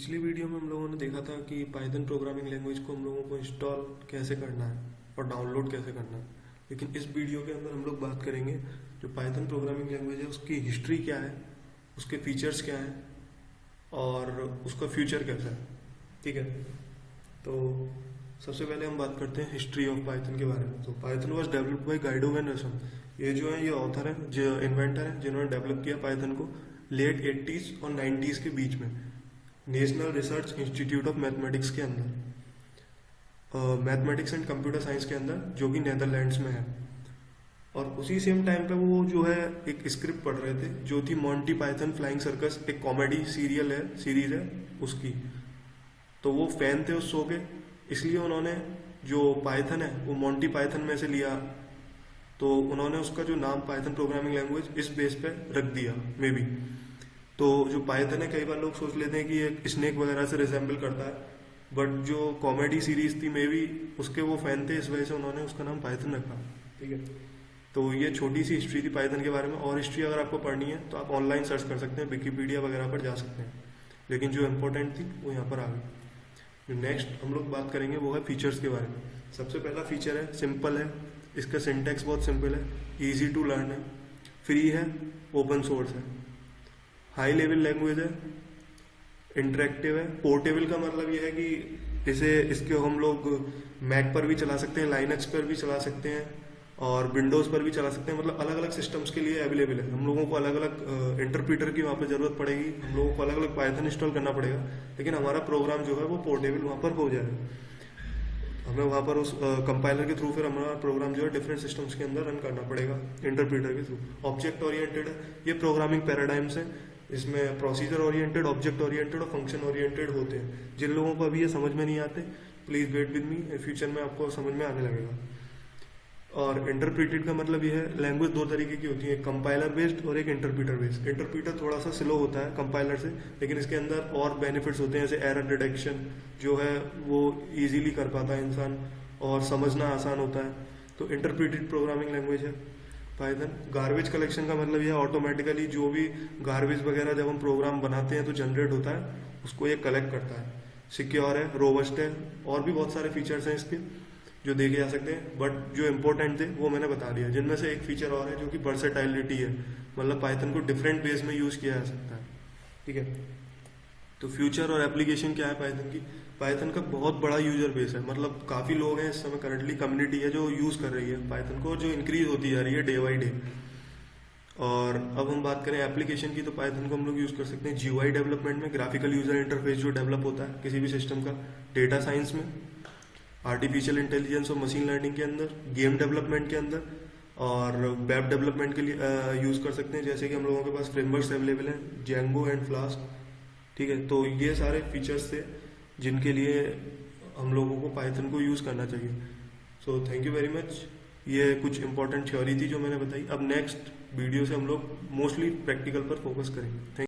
पिछली वीडियो में हम लोगों ने देखा था कि पाइथन प्रोग्रामिंग लैंग्वेज को हम लोगों को इंस्टॉल कैसे करना है और डाउनलोड कैसे करना है। लेकिन इस वीडियो के अंदर हम लोग बात करेंगे जो पाइथन प्रोग्रामिंग लैंग्वेज है उसकी हिस्ट्री क्या है, उसके फीचर्स क्या हैं और उसका फ्यूचर कैसा है। ठीक है, तो सबसे पहले हम बात करते हैं हिस्ट्री ऑफ पाइथन के बारे में। तो Python was developed by Guido van Rossum. ये जो है ये ऑथर है, जो इन्वेंटर है, जिन्होंने डेवलप किया पाइथन को लेट 80s और 90s के बीच में national research institute of mathematics के अंदर, मैथमेटिक्स एंड कंप्यूटर साइंस के अंदर, जो कि नेदरलैंड्स में है। और उसी सेम टाइम पे वो जो है एक स्क्रिप्ट पढ़ रहे थे जो थी मॉन्टी पाइथन फ्लाइंग सर्कस, एक कॉमेडी सीरीज है उसकी। तो वो फैन थे उस शो के, इसलिए उन्होंने जो पाइथन है वो मॉन्टी पाइथन में से लिया। तो उन्होंने उसका जो नाम पाइथन प्रोग्रामिंग लैंग्वेज इस बेस पे रख दिया मे बी। तो जो पाइथन है कई बार लोग सोच लेते हैं कि एक स्नेक वगैरह से रिजेंबल करता है, बट जो कॉमेडी सीरीज थी मे बी उसके वो फैन थे, इस वजह से उन्होंने उसका नाम पाइथन रखा। ठीक है, तो ये छोटी सी हिस्ट्री थी पाइथन के बारे में। और हिस्ट्री अगर आपको पढ़नी है तो आप ऑनलाइन सर्च कर सकते हैं, विकीपीडिया वगैरह पर जा सकते हैं, लेकिन जो इम्पोर्टेंट थी वो यहाँ पर आ गई। जो नेक्स्ट हम लोग बात करेंगे वो है फीचर्स के बारे में। सबसे पहला फीचर है सिंपल है, इसका सिंटैक्स बहुत सिंपल है, इजी टू लर्न है, फ्री है, ओपन सोर्स है, हाई लेवल लैंग्वेज है, इंटरेक्टिव है। पोर्टेबल का मतलब ये है कि इसके हम लोग मैक पर भी चला सकते हैं, लाइनक्स पर भी चला सकते हैं और विंडोज पर भी चला सकते हैं। मतलब अलग अलग सिस्टम्स के लिए अवेलेबल है। हम लोगों को अलग अलग इंटरप्रीटर की वहाँ पर जरूरत पड़ेगी, हम लोगों को अलग अलग पाइथन इंस्टॉल करना पड़ेगा, लेकिन हमारा प्रोग्राम जो है वो पोर्टेबल वहाँ पर हो जाएगा। हमें वहाँ पर उस कंपाइलर के थ्रू फिर हमारा प्रोग्राम जो है डिफरेंट सिस्टम्स के अंदर रन करना पड़ेगा इंटरप्रीटर के थ्रू। ऑब्जेक्ट ओरिएंटेड है, ये प्रोग्रामिंग पैराडाइम्स है, इसमें प्रोसीजर ओरिएंटेड, ऑब्जेक्ट ओरिएंटेड और फंक्शन ओरिएंटेड होते हैं। जिन लोगों को अभी ये समझ में नहीं आते please wait with me, future में आपको समझ में आने लगेगा। और इंटरप्रीटेड का मतलब ये है, लैंग्वेज दो तरीके की होती है, कंपाइलर बेस्ड और एक इंटरप्रीटर बेस्ड। इंटरप्रीटर थोड़ा सा स्लो होता है कंपाइलर से, लेकिन इसके अंदर और बेनिफिट्स होते हैं, जैसे एरर डिटेक्शन जो है वो इजीली कर पाता है इंसान और समझना आसान होता है। तो इंटरप्रीटेड प्रोग्रामिंग लैंग्वेज है पाइथन। गार्बेज कलेक्शन का मतलब यह ऑटोमेटिकली जो भी गार्बेज वगैरह जब हम प्रोग्राम बनाते हैं तो जनरेट होता है, उसको ये कलेक्ट करता है। सिक्योर है, रोबस्ट है, और भी बहुत सारे फीचर्स हैं इसके जो देखे जा सकते हैं, बट जो इंपॉर्टेंट थे वो मैंने बता दिया। जिनमें से एक फीचर और है जो कि वर्सेटाइलिटी है, मतलब पाइथन को डिफरेंट वेज में यूज किया जा सकता है। ठीक है, तो फ्यूचर और एप्लीकेशन क्या है पाइथन की। पाइथन का बहुत बड़ा यूजर बेस है, मतलब काफी लोग हैं इस समय, करंटली कम्युनिटी है जो यूज कर रही है पाइथन को, जो इंक्रीज होती जा रही है डे बाई डे। और अब हम बात करें एप्लीकेशन की, तो पाइथन को हम लोग यूज कर सकते हैं जीयूआई डेवलपमेंट में, ग्राफिकल यूजर इंटरफेस जो डेवलप होता है किसी भी सिस्टम का, डेटा साइंस में, आर्टिफिशियल इंटेलिजेंस और मशीन लर्निंग के अंदर, गेम डेवलपमेंट के अंदर, और वेब डेवलपमेंट के लिए यूज कर सकते हैं, जैसे कि हम लोगों के पास फ्रेमवर्क्स अवेलेबल हैं, जेंगो एंड फ्लास्क। ठीक है, तो ये सारे फीचर्स थे जिनके लिए हम लोगों को पाइथन को यूज करना चाहिए। So thank you very much. ये कुछ इंपॉर्टेंट थ्योरी थी जो मैंने बताई। अब नेक्स्ट वीडियो से हम लोग मोस्टली प्रैक्टिकल पर फोकस करेंगे। थैंक